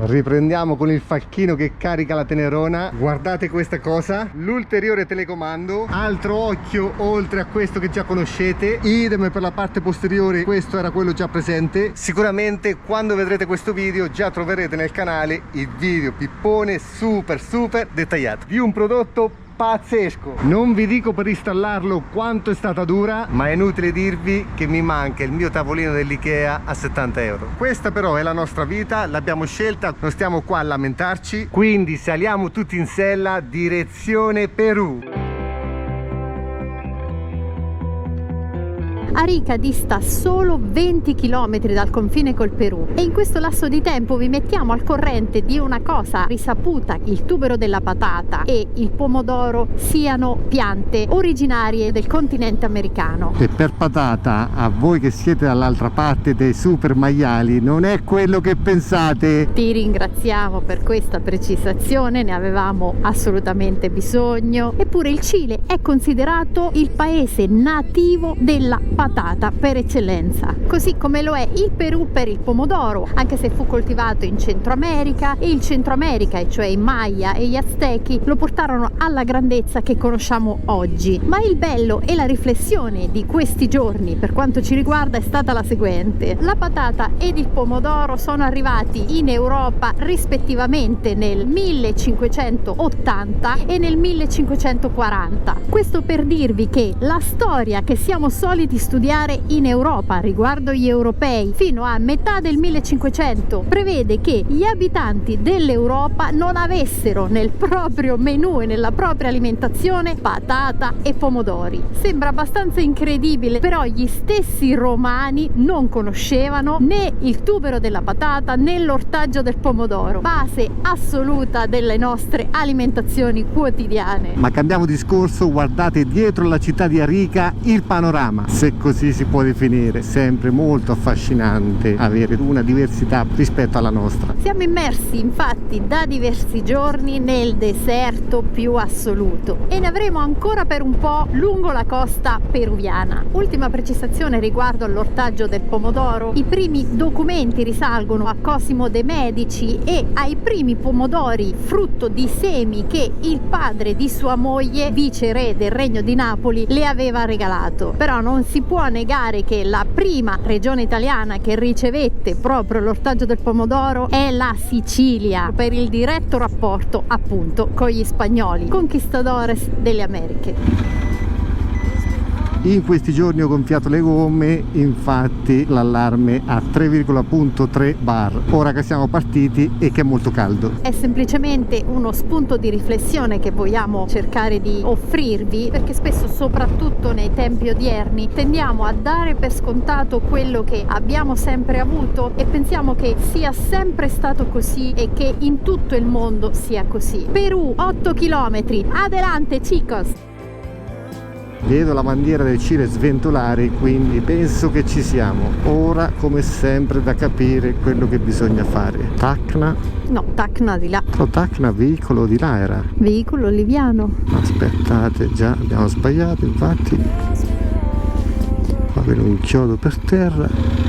Riprendiamo con il falchino che carica la tenerona. Guardate questa cosa, l'ulteriore telecomando, altro occhio oltre a questo che già conoscete. Idem per la parte posteriore, questo era quello già presente. Sicuramente quando vedrete questo video già troverete nel canale il video pippone super dettagliato di un prodotto pazzesco. Non vi dico per installarlo quanto è stata dura, ma è inutile dirvi che mi manca il mio tavolino dell'Ikea a 70 euro. Questa però è la nostra vita, l'abbiamo scelta, non stiamo qua a lamentarci, quindi saliamo tutti in sella direzione Perù. Arica dista solo 20 km dal confine col Perù e in questo lasso di tempo vi mettiamo al corrente di una cosa risaputa: il tubero della patata e il pomodoro siano piante originarie del continente americano. E per patata, a voi che siete dall'altra parte dei super maiali, non è quello che pensate. Ti ringraziamo per questa precisazione, ne avevamo assolutamente bisogno. Eppure il Cile è considerato il paese nativo della patata per eccellenza, così come lo è il Perù per il pomodoro, anche se fu coltivato in Centro America, e il Centro America, e cioè i Maya e gli Aztechi, lo portarono alla grandezza che conosciamo oggi. Ma il bello e la riflessione di questi giorni per quanto ci riguarda è stata la seguente: la patata ed il pomodoro sono arrivati in Europa rispettivamente nel 1580 e nel 1540. Questo per dirvi che la storia che siamo soliti studiare in Europa riguardo gli europei fino a metà del 1500 prevede che gli abitanti dell'Europa non avessero nel proprio menù e nella propria alimentazione patata e pomodori. Sembra abbastanza incredibile, però gli stessi romani non conoscevano né il tubero della patata né l'ortaggio del pomodoro, base assoluta delle nostre alimentazioni quotidiane. Ma cambiamo discorso, guardate dietro la città di Arica il panorama, se così si può definire. Sempre molto affascinante avere una diversità rispetto alla nostra. Siamo immersi infatti da diversi giorni nel deserto più assoluto e ne avremo ancora per un po' lungo la costa peruviana. Ultima precisazione riguardo all'ortaggio del pomodoro: i primi documenti risalgono a Cosimo de' Medici e ai primi pomodori frutto di semi che il padre di sua moglie, viceré del Regno di Napoli, le aveva regalato. Però non si può negare che la prima regione italiana che ricevette proprio l'ortaggio del pomodoro è la Sicilia, per il diretto rapporto appunto con gli spagnoli, conquistadores delle Americhe. In questi giorni ho gonfiato le gomme, infatti l'allarme a 3,3 bar ora che siamo partiti e che è molto caldo. È semplicemente uno spunto di riflessione che vogliamo cercare di offrirvi, perché spesso, soprattutto nei tempi odierni, tendiamo a dare per scontato quello che abbiamo sempre avuto e pensiamo che sia sempre stato così e che in tutto il mondo sia così. Perù, 8 km, adelante chicos! Vedo la bandiera del Cile sventolare, quindi penso che ci siamo. Ora, come sempre, da capire quello che bisogna fare. Tacna? No, Tacna di là. Oh, Tacna, veicolo di là era. Veicolo liviano. Aspettate, già abbiamo sbagliato, infatti. Va bene, un chiodo per terra.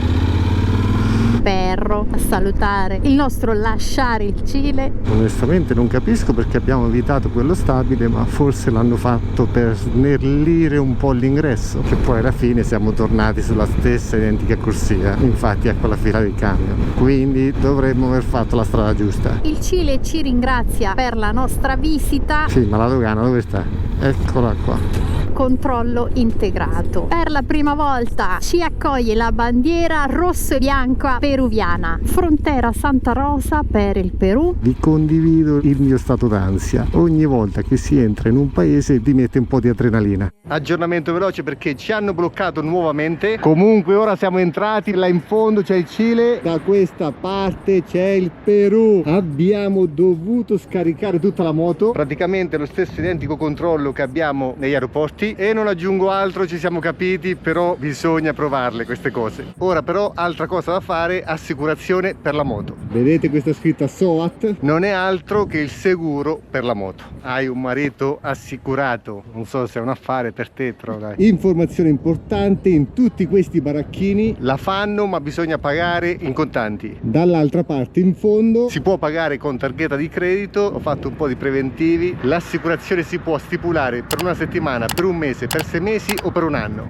Perro a salutare il nostro lasciare il Cile. Onestamente non capisco perché abbiamo evitato quello stabile, ma forse l'hanno fatto per snellire un po' l'ingresso, che poi alla fine siamo tornati sulla stessa identica corsia. Infatti ecco la fila dei camion, quindi dovremmo aver fatto la strada giusta. Il Cile ci ringrazia per la nostra visita. Sì, ma la dogana dove sta? Eccola qua. Controllo integrato. Per la prima volta ci accoglie la bandiera rosso e bianca peruviana, frontiera Santa Rosa per il Perù. Vi condivido il mio stato d'ansia. Ogni volta che si entra in un paese vi mette un po' di adrenalina. Aggiornamento veloce perché ci hanno bloccato nuovamente. Comunque ora siamo entrati, là in fondo c'è il Cile, da questa parte c'è il Perù. Abbiamo dovuto scaricare tutta la moto, praticamente lo stesso identico controllo che abbiamo negli aeroporti. qui e non aggiungo altro, ci siamo capiti, però bisogna provarle queste cose. Ora però altra cosa da fare, assicurazione per la moto. Vedete questa scritta SOAT? Non è altro che il seguro per la moto. Hai un marito assicurato, non so se è un affare per te, però dai. Informazione importante, in tutti questi baracchini la fanno, ma bisogna pagare in contanti. Dall'altra parte in fondo si può pagare con targhetta di credito. Ho fatto un po' di preventivi. L'assicurazione si può stipulare per una settimana, per un mese, per 6 mesi o per un anno.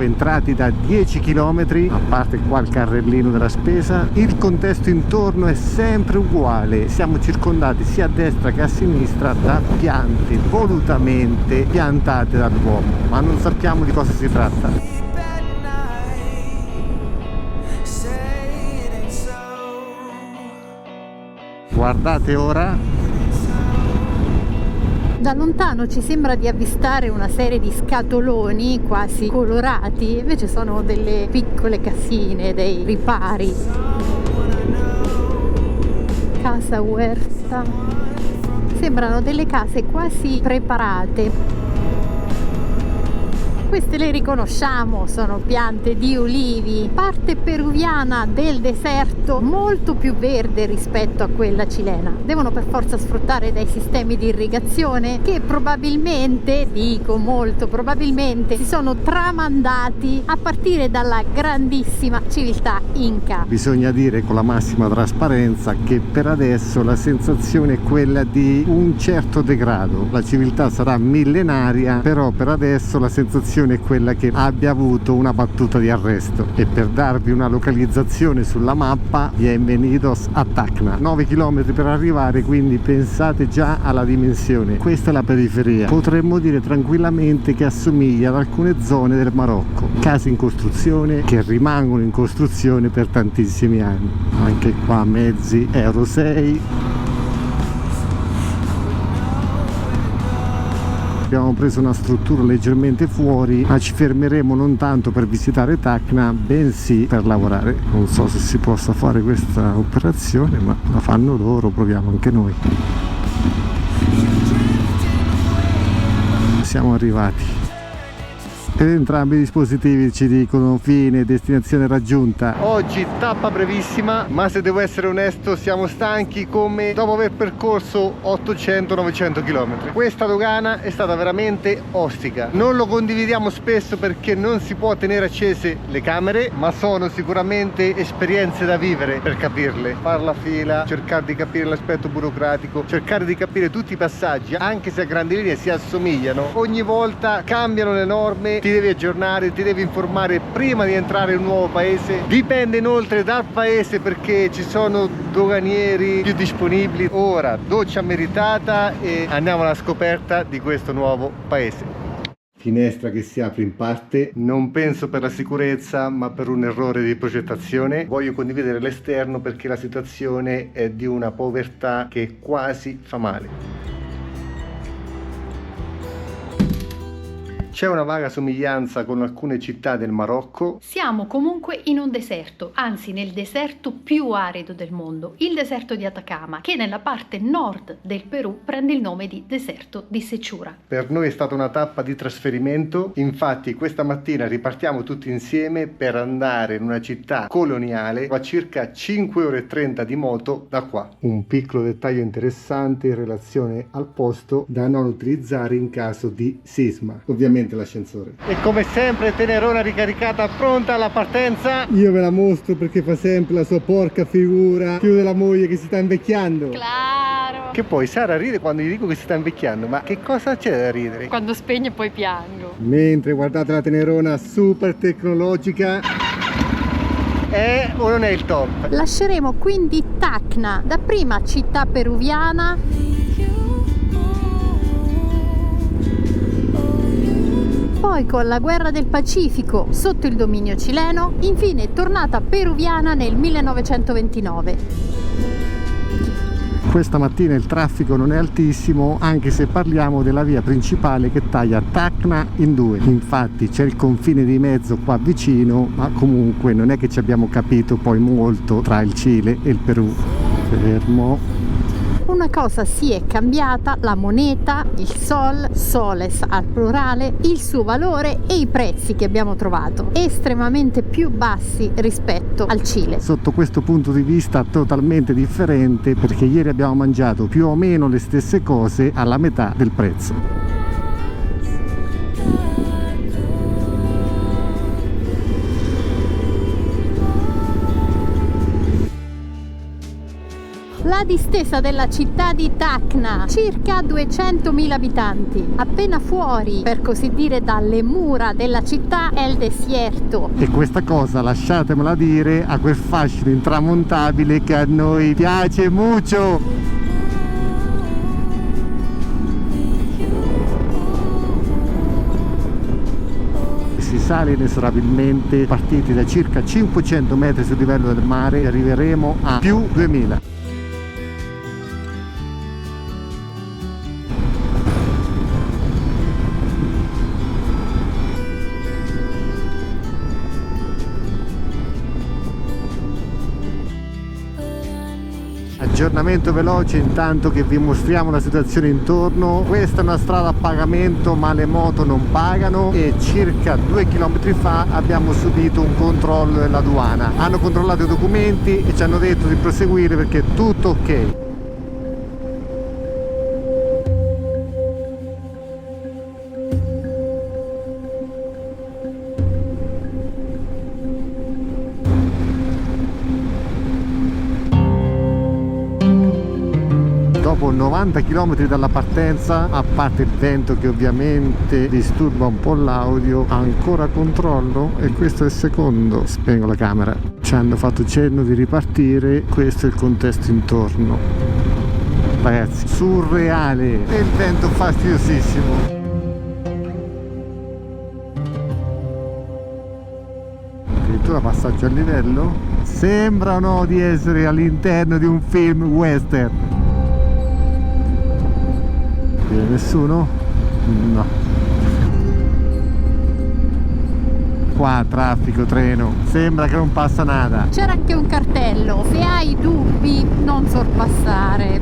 Entrati da 10 km, a parte qua il carrellino della spesa, il contesto intorno è sempre uguale. Siamo circondati sia a destra che a sinistra da piante volutamente piantate dall'uomo, ma non sappiamo di cosa si tratta. Guardate ora. Da lontano ci sembra di avvistare una serie di scatoloni quasi colorati, invece sono delle piccole casine, dei ripari. Casa Huerta. Sembrano delle case quasi preparate. Queste le riconosciamo, sono piante di ulivi, parte peruviana del deserto, molto più verde rispetto a quella cilena. Devono per forza sfruttare dei sistemi di irrigazione che probabilmente, dico molto probabilmente, si sono tramandati a partire dalla grandissima civiltà Inca. Bisogna dire con la massima trasparenza che per adesso la sensazione è quella di un certo degrado. La civiltà sarà millenaria, però per adesso la sensazione è quella che abbia avuto una battuta di arresto. E per darvi una localizzazione sulla mappa, bienvenidos a Tacna, 9 km per arrivare, quindi pensate già alla dimensione. Questa è la periferia, potremmo dire tranquillamente che assomiglia ad alcune zone del Marocco, case in costruzione che rimangono in costruzione per tantissimi anni. Anche qua mezzi Euro 6. Abbiamo preso una struttura leggermente fuori, ma ci fermeremo non tanto per visitare Tacna, bensì per lavorare. Non so se si possa fare questa operazione, ma la fanno loro, proviamo anche noi. Siamo arrivati. Ed entrambi i dispositivi ci dicono fine, destinazione raggiunta. Oggi tappa brevissima, ma se devo essere onesto siamo stanchi come dopo aver percorso 800-900 km. Questa dogana è stata veramente ostica. Non lo condividiamo spesso perché non si può tenere accese le camere, ma sono sicuramente esperienze da vivere per capirle. Far la fila, cercare di capire l'aspetto burocratico, cercare di capire tutti i passaggi, anche se a grandi linee si assomigliano. Ogni volta cambiano le norme, ti devi aggiornare, ti devi informare prima di entrare in un nuovo paese. Dipende inoltre dal paese perché ci sono doganieri più disponibili. Ora doccia meritata e andiamo alla scoperta di questo nuovo paese. Finestra che si apre in parte, non penso per la sicurezza ma per un errore di progettazione. Voglio condividere l'esterno perché la situazione è di una povertà che quasi fa male. C'è una vaga somiglianza con alcune città del Marocco. Siamo comunque in un deserto, anzi nel deserto più arido del mondo, il deserto di Atacama, che nella parte nord del Perù prende il nome di deserto di Sechura. Per noi è stata una tappa di trasferimento, infatti questa mattina ripartiamo tutti insieme per andare in una città coloniale a circa 5 ore e 30 di moto da qua. Un piccolo dettaglio interessante in relazione al posto da non utilizzare in caso di sisma. Ovviamente l'ascensore. E come sempre Tenerona ricaricata, pronta alla partenza. Io ve la mostro perché fa sempre la sua porca figura, più della moglie che si sta invecchiando. Claro. Che poi Sara ride quando gli dico che si sta invecchiando, ma che cosa c'è da ridere? Quando spegne poi piango. Mentre guardate la Tenerona super tecnologica. È o non è il top? Lasceremo quindi Tacna, dapprima città peruviana, poi con la guerra del Pacifico sotto il dominio cileno, infine tornata peruviana nel 1929. Questa mattina il traffico non è altissimo, anche se parliamo della via principale che taglia Tacna in due. Infatti c'è il confine di mezzo qua vicino, ma comunque non è che ci abbiamo capito poi molto tra il Cile e il Perù. Fermo. una cosa sì è cambiata: la moneta, il sol, soles al plurale, il suo valore e i prezzi che abbiamo trovato estremamente più bassi rispetto al Cile. Sotto questo punto di vista totalmente differente, perché ieri abbiamo mangiato più o meno le stesse cose alla metà del prezzo. La distesa della città di Tacna, circa 200.000 abitanti. Appena fuori, per così dire, dalle mura della città è il desierto. E questa cosa, lasciatemela dire, ha quel fascino intramontabile che a noi piace molto. Si sale inesorabilmente, partiti da circa 500 metri sul livello del mare, e arriveremo a più 2000. Aggiornamento veloce intanto che vi mostriamo la situazione intorno. Questa è una strada a pagamento, ma le moto non pagano, e circa 2 km fa abbiamo subito un controllo dell'aduana. Hanno controllato i documenti e ci hanno detto di proseguire perché è tutto ok. Dopo 90 km dalla partenza, a parte il vento che ovviamente disturba un po' l'audio, ancora controllo, e questo è il secondo. Spengo la camera. Ci hanno fatto cenno di ripartire. Questo è il contesto intorno, ragazzi, surreale, e il vento fastidiosissimo. Addirittura passaggio a livello. Sembra o no di essere all'interno di un film western. Viene nessuno? No. Qua traffico, treno, sembra che non passa nada. C'era anche un cartello: se hai dubbi non sorpassare.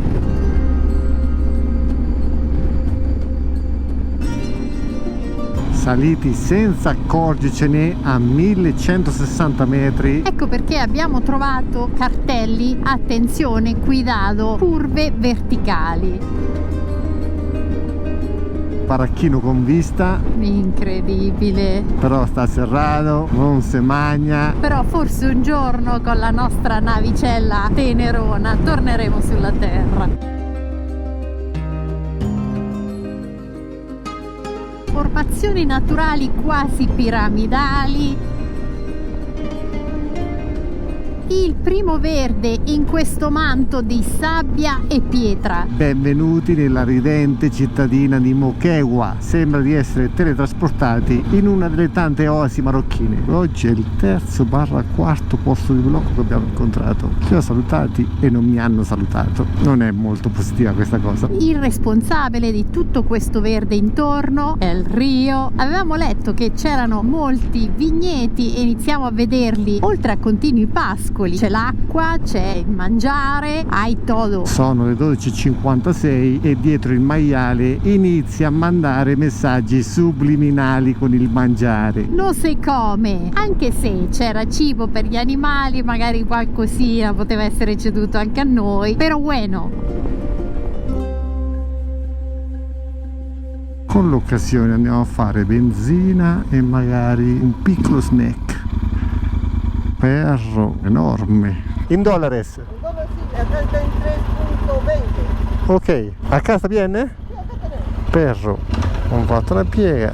Saliti senza accorgercene a 1160 metri. Ecco perché abbiamo trovato cartelli: attenzione, cuidado, curve verticali. Paracchino con vista, Incredibile. però sta serrato, non se magna. Però forse un giorno con la nostra navicella Tenerona torneremo sulla terra. Formazioni naturali quasi piramidali. Il primo verde in questo manto di sabbia e pietra. Benvenuti nella ridente cittadina di Moquegua. Sembra di essere teletrasportati in una delle tante oasi marocchine. Oggi è il terzo/quarto posto di blocco che abbiamo incontrato. Ci ho salutati e non mi hanno salutato. Non è molto positiva questa cosa. Il responsabile di tutto questo verde intorno è il Rio. Avevamo letto che c'erano molti vigneti e iniziamo a vederli. Oltre a continui pascoli, c'è l'acqua, c'è il mangiare, hai todo. Sono le 12:56 e dietro il maiale inizia a mandare messaggi subliminali con il mangiare. Non sai come, anche se c'era cibo per gli animali, magari qualcosina poteva essere ceduto anche a noi, però bueno. Con l'occasione andiamo a fare benzina e magari un piccolo snack. Perro enorme. In dollares? In dólares sí, acá está en 3.20. Ok, a casa viene? Sí, acá tenemos. Perro, ho fatto la piega.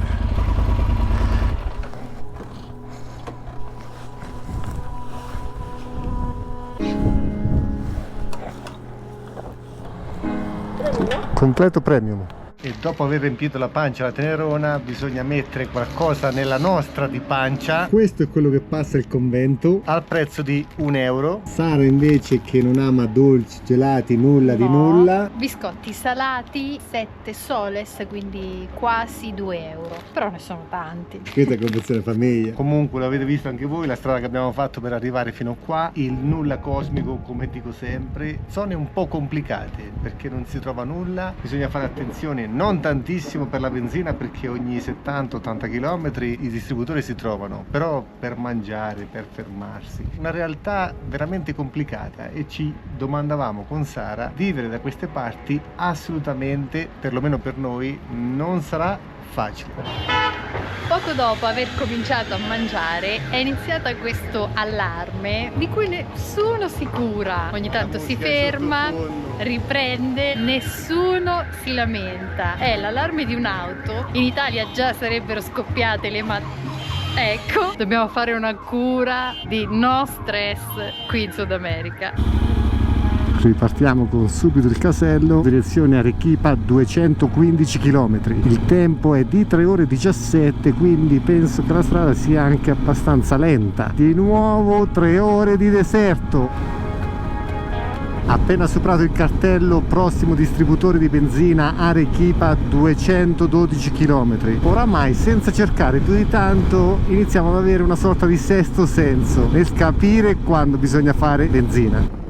Premium, ¿no? Completo premium. e dopo aver riempito la pancia alla Tenerona bisogna mettere qualcosa nella nostra di pancia. Questo è quello che passa il convento al prezzo di €1. Sara invece, che non ama dolci, gelati, nulla di nulla, biscotti salati 7 soles, quindi quasi €2, però ne sono tanti. questa è confezione famiglia. Comunque l'avete visto anche voi la strada che abbiamo fatto per arrivare fino qua, il nulla cosmico, come dico sempre. Zone un po' complicate perché non si trova nulla, bisogna fare attenzione, non tantissimo per la benzina perché ogni 70-80 km i distributori si trovano, però per mangiare, per fermarsi, una realtà veramente complicata, e ci domandavamo con Sara, vivere da queste parti assolutamente, perlomeno per noi, non sarà facile. Poco dopo aver cominciato a mangiare è iniziato questo allarme di cui nessuno si cura. Ogni tanto si ferma, riprende, nessuno si lamenta. È l'allarme di un'auto. In Italia già sarebbero scoppiate le ecco, dobbiamo fare una cura di no stress qui in Sud America. Ripartiamo con subito il casello, direzione Arequipa, 215 km. Il tempo è di 3 ore e 17, quindi penso che la strada sia anche abbastanza lenta. Di nuovo 3 ore di deserto. Appena superato il cartello, prossimo distributore di benzina Arequipa, 212 km. Oramai, senza cercare più di tanto, iniziamo ad avere una sorta di sesto senso nel capire quando bisogna fare benzina.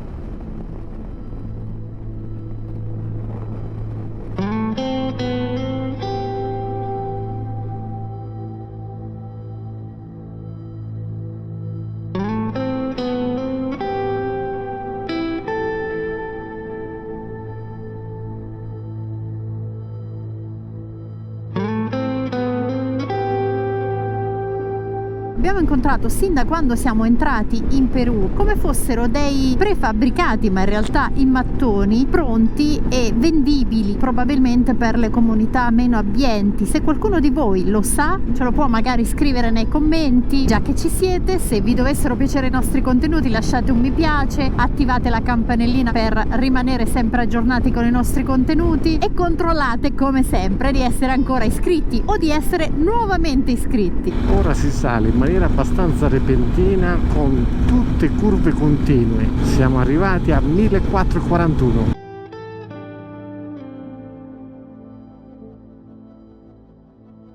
Abbiamo incontrato sin da quando siamo entrati in Perù come fossero dei prefabbricati, ma in realtà in mattoni, pronti e vendibili probabilmente per le comunità meno abbienti. Se qualcuno di voi lo sa, ce lo può magari scrivere nei commenti. Già che ci siete, se vi dovessero piacere i nostri contenuti, lasciate un mi piace, attivate la campanellina per rimanere sempre aggiornati con i nostri contenuti e controllate come sempre di essere ancora iscritti o di essere nuovamente iscritti. Ora si sale in maniera abbastanza repentina con tutte curve continue. Siamo arrivati a 1441.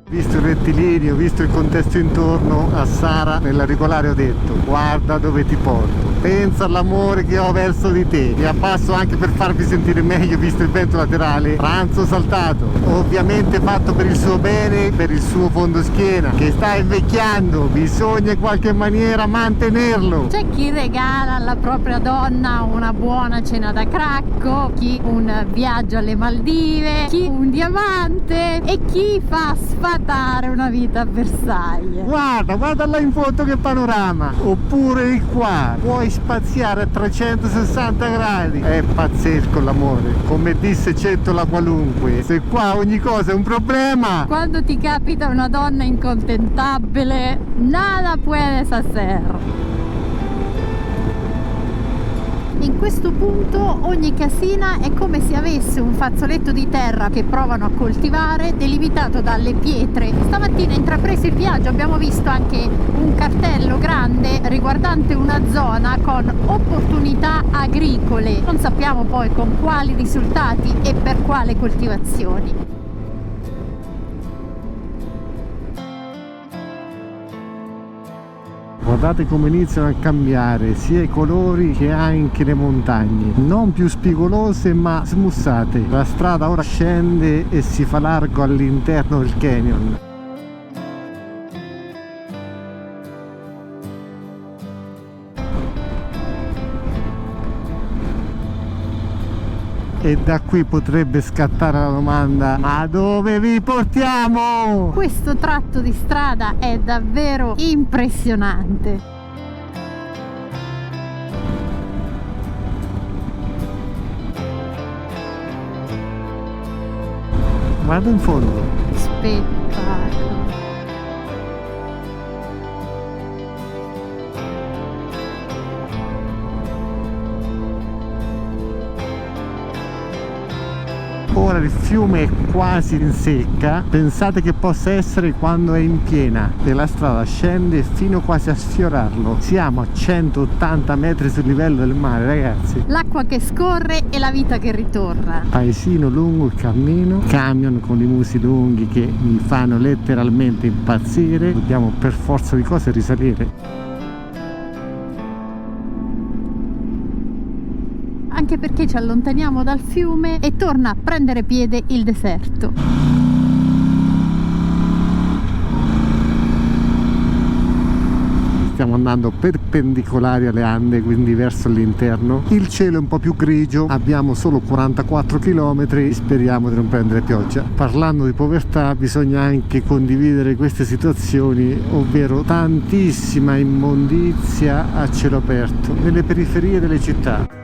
Visto il rettilineo, visto il contesto intorno, a Sara nell'auricolare ho detto: guarda dove ti porto, pensa all'amore che ho verso di te. Mi abbasso anche per farvi sentire meglio, visto il vento laterale. Pranzo saltato, ovviamente fatto per il suo bene, per il suo fondoschiena che sta invecchiando, bisogna in qualche maniera mantenerlo. C'è chi regala alla propria donna una buona cena da cracco, chi un viaggio alle Maldive, chi un diamante e chi fa sfatare una vita a Versailles. Guarda là in foto che panorama, oppure di qua puoi spaziare a 360 gradi. È pazzesco l'amore, come disse Cetto la qualunque, se qua ogni cosa è un problema. Quando ti capita una donna incontentabile, nada puedes hacer. In questo punto ogni casina è come se avesse un fazzoletto di terra che provano a coltivare, delimitato dalle pietre. Stamattina, intrapreso il viaggio, abbiamo visto anche un cartello grande riguardante una zona con opportunità agricole. Non sappiamo poi con quali risultati e per quale coltivazioni. Guardate come iniziano a cambiare sia i colori che anche le montagne, non più spigolose ma smussate. La strada ora scende e si fa largo all'interno del canyon. E da qui potrebbe scattare la domanda: ma dove vi portiamo? Questo tratto di strada è davvero impressionante. Guarda in fondo. Spettacolo. Ora il fiume è quasi in secca, pensate che possa essere quando è in piena e la strada scende fino quasi a sfiorarlo. Siamo a 180 metri sul livello del mare, ragazzi. L'acqua che scorre e la vita che ritorna. Paesino lungo il cammino, camion con i musi lunghi che mi fanno letteralmente impazzire. Dobbiamo per forza di cose risalire. Anche perché ci allontaniamo dal fiume e torna a prendere piede il deserto. Stiamo andando perpendicolari alle Ande, quindi verso l'interno. Il cielo è un po' più grigio, abbiamo solo 44 km, speriamo di non prendere pioggia. Parlando di povertà, bisogna anche condividere queste situazioni, ovvero tantissima immondizia a cielo aperto nelle periferie delle città.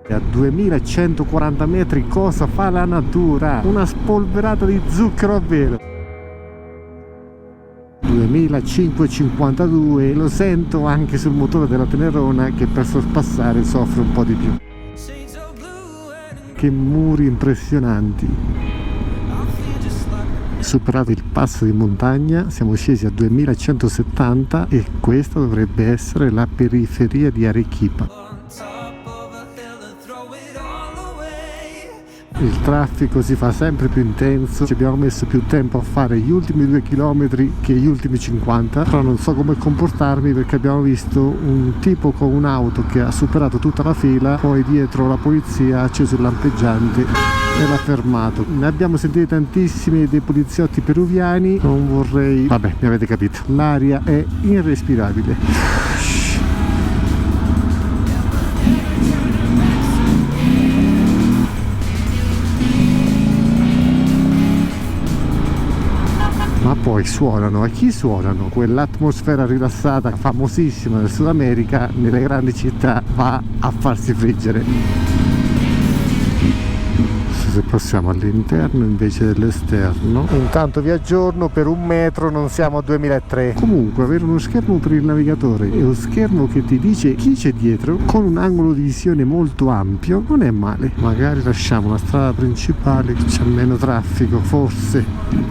A 2140 metri cosa fa la natura? Una spolverata di zucchero a velo. 2552, lo sento anche sul motore della Tenerona che per sorpassare soffre un po' di più. Che muri impressionanti. Superato il passo di montagna siamo scesi a 2170 e questa dovrebbe essere la periferia di Arequipa. Il traffico si fa sempre più intenso, ci abbiamo messo più tempo a fare gli ultimi 2 km che gli ultimi 50, però non so come comportarmi perché abbiamo visto un tipo con un'auto che ha superato tutta la fila, poi dietro la polizia ha acceso il lampeggiante e l'ha fermato. Ne abbiamo sentiti tantissimi dei poliziotti peruviani, non vorrei... vabbè, mi avete capito, l'aria è irrespirabile. Ma poi suonano, a chi suonano? Quell'atmosfera rilassata famosissima del Sud America nelle grandi città va a farsi friggere. Se passiamo all'interno invece dell'esterno. Intanto vi aggiorno, per 1 metro non siamo a 2003. Comunque avere uno schermo per il navigatore e lo schermo che ti dice chi c'è dietro con un angolo di visione molto ampio non è male. Magari lasciamo la strada principale che c'è meno traffico, forse.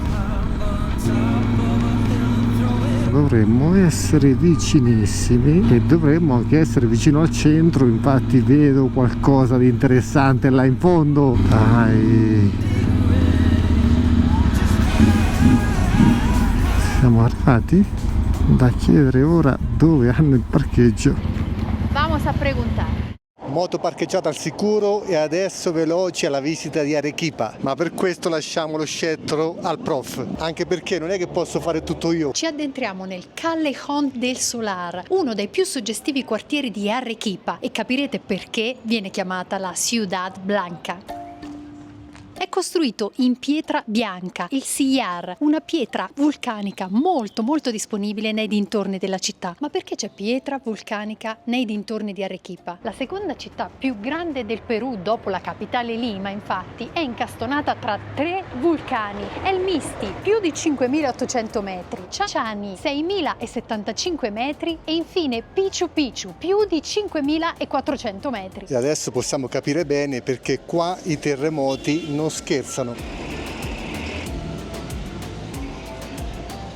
Dovremmo essere vicinissimi e dovremmo anche essere vicino al centro, infatti vedo qualcosa di interessante là in fondo. Dai, siamo arrivati da chiedere ora dove hanno il parcheggio. Vamos a preguntare. Moto parcheggiata al sicuro e adesso veloci alla visita di Arequipa, ma per questo lasciamo lo scettro al prof, anche perché non è che posso fare tutto io. Ci addentriamo nel Callejón del Solar, uno dei più suggestivi quartieri di Arequipa, e capirete perché viene chiamata la Ciudad Blanca. È costruito in pietra bianca, il sillar, una pietra vulcanica molto disponibile nei dintorni della città. Ma perché c'è pietra vulcanica nei dintorni di Arequipa? La seconda città più grande del Perù dopo la capitale Lima, infatti, è incastonata tra 3 vulcani. El Misti, più di 5.800 metri, Chachani, 6.075 metri e infine Picchu Picchu, più di 5.400 metri. E adesso possiamo capire bene perché qua i terremoti non scherzano.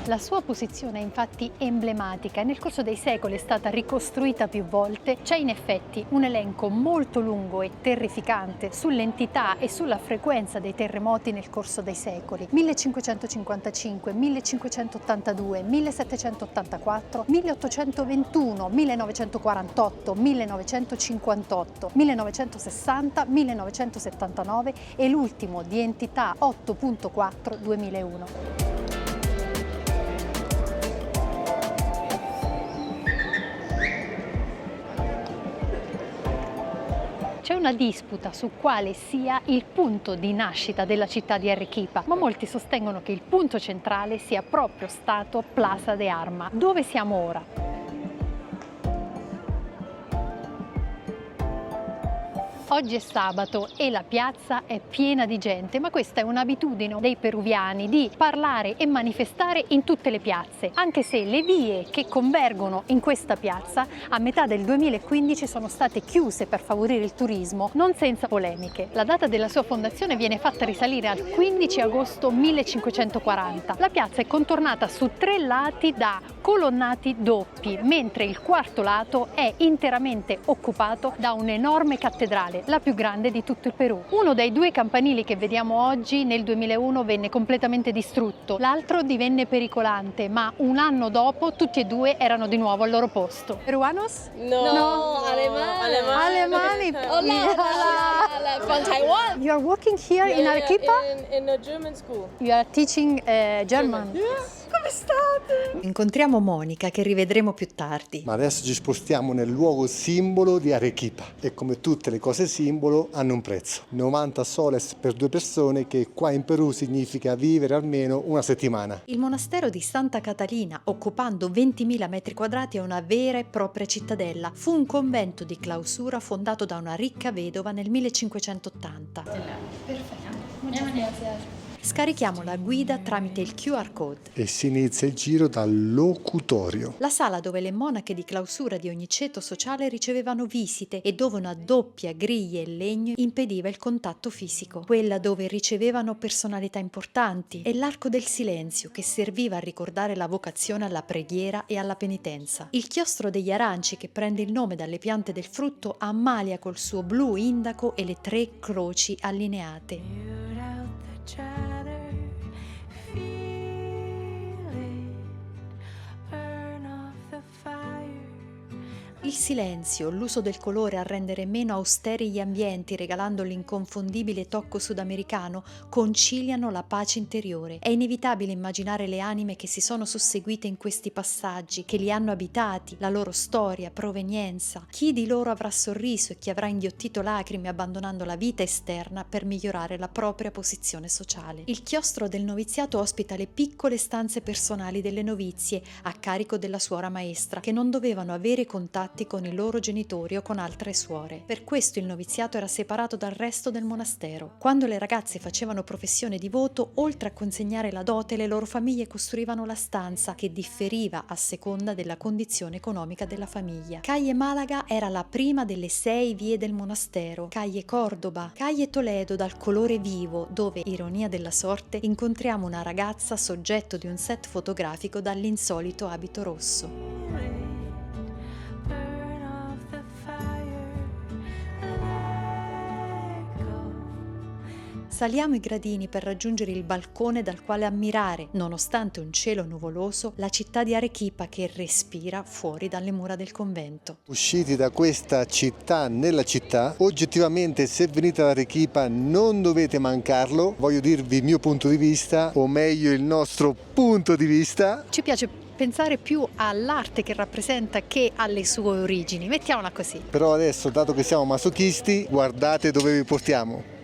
La sua posizione è infatti emblematica e nel corso dei secoli è stata ricostruita più volte. C'è in effetti un elenco molto lungo e terrificante sull'entità e sulla frequenza dei terremoti nel corso dei secoli. 1555, 1582, 1784, 1821, 1948, 1958, 1960, 1979 e l'ultimo di entità 8.4 2001. C'è una disputa su quale sia il punto di nascita della città di Arequipa, ma molti sostengono che il punto centrale sia proprio stato Plaza de Armas, dove siamo ora. Oggi è sabato e la piazza è piena di gente, ma questa è un'abitudine dei peruviani di parlare e manifestare in tutte le piazze, anche se le vie che convergono in questa piazza a metà del 2015 sono state chiuse per favorire il turismo, non senza polemiche. La data della sua fondazione viene fatta risalire al 15 agosto 1540. La piazza è contornata su 3 lati da colonnati doppi, mentre il quarto lato è interamente occupato da un'enorme cattedrale, la più grande di tutto il Perù. Uno dei 2 campanili che vediamo oggi nel 2001 venne completamente distrutto, l'altro divenne pericolante, ma un anno dopo tutti e 2 erano di nuovo al loro posto. Peruanos? No, Alemani. Hola, hola, from Taiwan. You are working here in Arequipa? In a German school. You are teaching German. Come state? Incontriamo Monica, che rivedremo più tardi. Ma adesso ci spostiamo nel luogo simbolo di Arequipa e come tutte le cose simbolo hanno un prezzo. 90 soles per 2 persone, che qua in Perù significa vivere almeno una settimana. Il monastero di Santa Catalina, occupando 20.000 metri quadrati, è una vera e propria cittadella. Fu un convento di clausura fondato da una ricca vedova nel 1580. Scarichiamo la guida tramite il QR code. E si inizia il giro dal locutorio. La sala dove le monache di clausura di ogni ceto sociale ricevevano visite e dove una doppia griglia in legno impediva il contatto fisico. Quella dove ricevevano personalità importanti e l'arco del silenzio, che serviva a ricordare la vocazione alla preghiera e alla penitenza. Il chiostro degli aranci, che prende il nome dalle piante del frutto, ammalia col suo blu indaco e le 3 croci allineate. Il silenzio, l'uso del colore a rendere meno austeri gli ambienti, regalando l'inconfondibile tocco sudamericano, conciliano la pace interiore. È inevitabile immaginare le anime che si sono susseguite in questi passaggi, che li hanno abitati, la loro storia, provenienza. Chi di loro avrà sorriso e chi avrà inghiottito lacrime abbandonando la vita esterna per migliorare la propria posizione sociale. Il chiostro del noviziato ospita le piccole stanze personali delle novizie, a carico della suora maestra, che non dovevano avere contatti con i loro genitori o con altre suore. Per questo il noviziato era separato dal resto del monastero. Quando le ragazze facevano professione di voto, oltre a consegnare la dote, le loro famiglie costruivano la stanza, che differiva a seconda della condizione economica della famiglia. Calle Malaga era la prima delle 6 vie del monastero, Calle Cordoba, Calle Toledo dal colore vivo, dove, ironia della sorte, incontriamo una ragazza soggetto di un set fotografico dall'insolito abito rosso. Saliamo i gradini per raggiungere il balcone dal quale ammirare, nonostante un cielo nuvoloso, la città di Arequipa che respira fuori dalle mura del convento. Usciti da questa città nella città, oggettivamente se venite ad Arequipa non dovete mancarlo. Voglio dirvi il mio punto di vista, o meglio il nostro punto di vista. Ci piace pensare più all'arte che rappresenta che alle sue origini, mettiamola così. Però adesso, dato che siamo masochisti, guardate dove vi portiamo.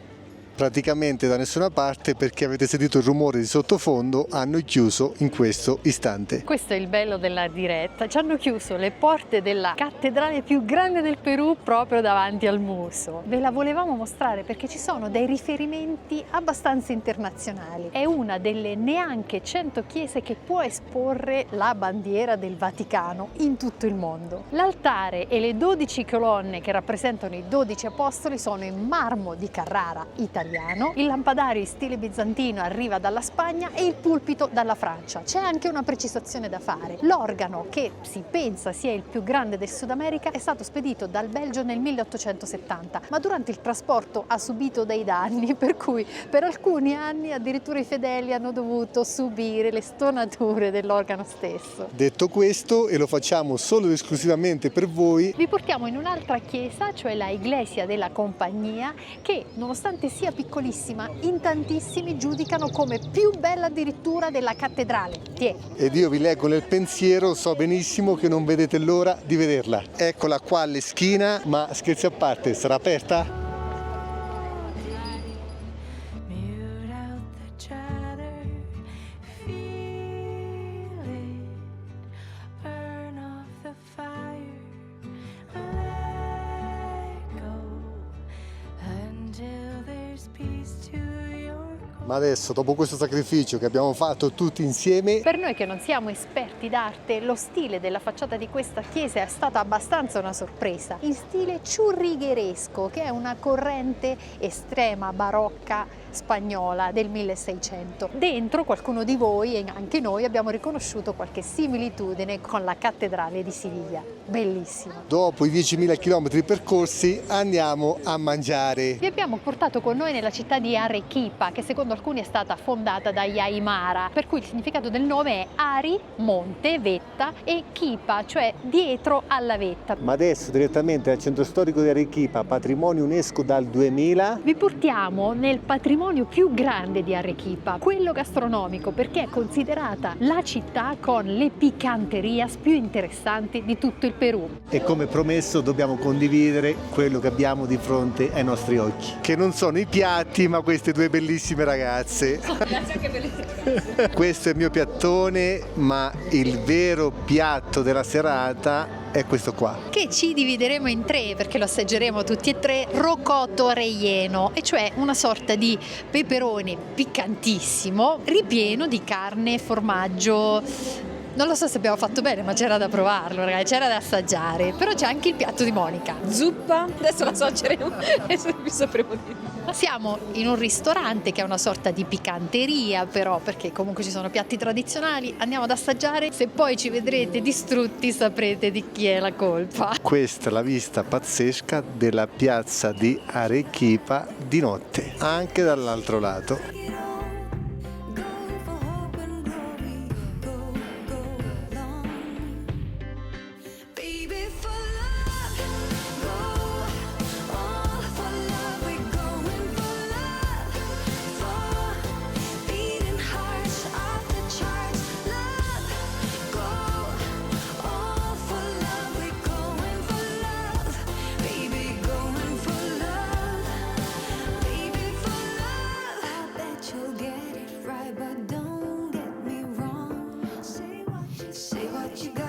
Praticamente da nessuna parte, perché avete sentito il rumore di sottofondo, hanno chiuso in questo istante. Questo è il bello della diretta, ci hanno chiuso le porte della cattedrale più grande del Perù proprio davanti al muso. Ve la volevamo mostrare perché ci sono dei riferimenti abbastanza internazionali. È una delle neanche 100 chiese che può esporre la bandiera del Vaticano in tutto il mondo. L'altare e le 12 colonne che rappresentano i 12 apostoli sono in marmo di Carrara, italiano. Il lampadario in stile bizantino arriva dalla Spagna e il pulpito dalla Francia. C'è anche una precisazione da fare. L'organo, che si pensa sia il più grande del Sud America, è stato spedito dal Belgio nel 1870, ma durante il trasporto ha subito dei danni, per cui per alcuni anni addirittura i fedeli hanno dovuto subire le stonature dell'organo stesso. Detto questo, e lo facciamo solo ed esclusivamente per voi, vi portiamo in un'altra chiesa, cioè la Iglesia della Compagnia, che nonostante sia piccolissima, in tantissimi giudicano come più bella addirittura della cattedrale. Ed io vi leggo nel pensiero, so benissimo che non vedete l'ora di vederla. Eccola qua all'eschina, ma scherzi a parte, sarà aperta? Ma adesso, dopo questo sacrificio che abbiamo fatto tutti insieme, Per noi che non siamo esperti d'arte, lo stile della facciata di questa chiesa è stata abbastanza una sorpresa, in stile ciurrigheresco, che è una corrente estrema barocca spagnola del 1600. Dentro qualcuno di voi e anche noi abbiamo riconosciuto qualche similitudine con la cattedrale di Siviglia. Bellissima. dopo i 10.000 km percorsi, andiamo a mangiare. Vi abbiamo portato con noi nella città di Arequipa, che secondo alcuni è stata fondata dagli Aymara, per cui il significato del nome è Ari, monte, vetta, e Quipa, cioè dietro alla vetta. Ma adesso direttamente al centro storico di Arequipa, patrimonio UNESCO dal 2000. Vi portiamo nel patrimonio più grande di Arequipa, quello gastronomico, perché è considerata la città con le picanterias più interessanti di tutto il Perù. E come promesso dobbiamo condividere quello che abbiamo di fronte ai nostri occhi, che non sono i piatti ma queste due bellissime ragazze. Grazie anche per Questo è il mio piattone, ma il vero piatto della serata è questo qua. Che ci divideremo in tre perché lo assaggeremo tutti e tre: rocotto relleno, e cioè una sorta di peperone piccantissimo ripieno di carne, formaggio. Non lo so se abbiamo fatto bene, ma c'era da provarlo, ragazzi, c'era da assaggiare. Però c'è anche il piatto di Monica. Zuppa. Adesso la assaggeremo e vi sapremo dire. Siamo in un ristorante che è una sorta di picanteria, però, perché comunque ci sono piatti tradizionali. Andiamo ad assaggiare. Se poi ci vedrete distrutti saprete di chi è la colpa. Questa è la vista pazzesca della piazza di Arequipa di notte, anche dall'altro lato. Say what you got.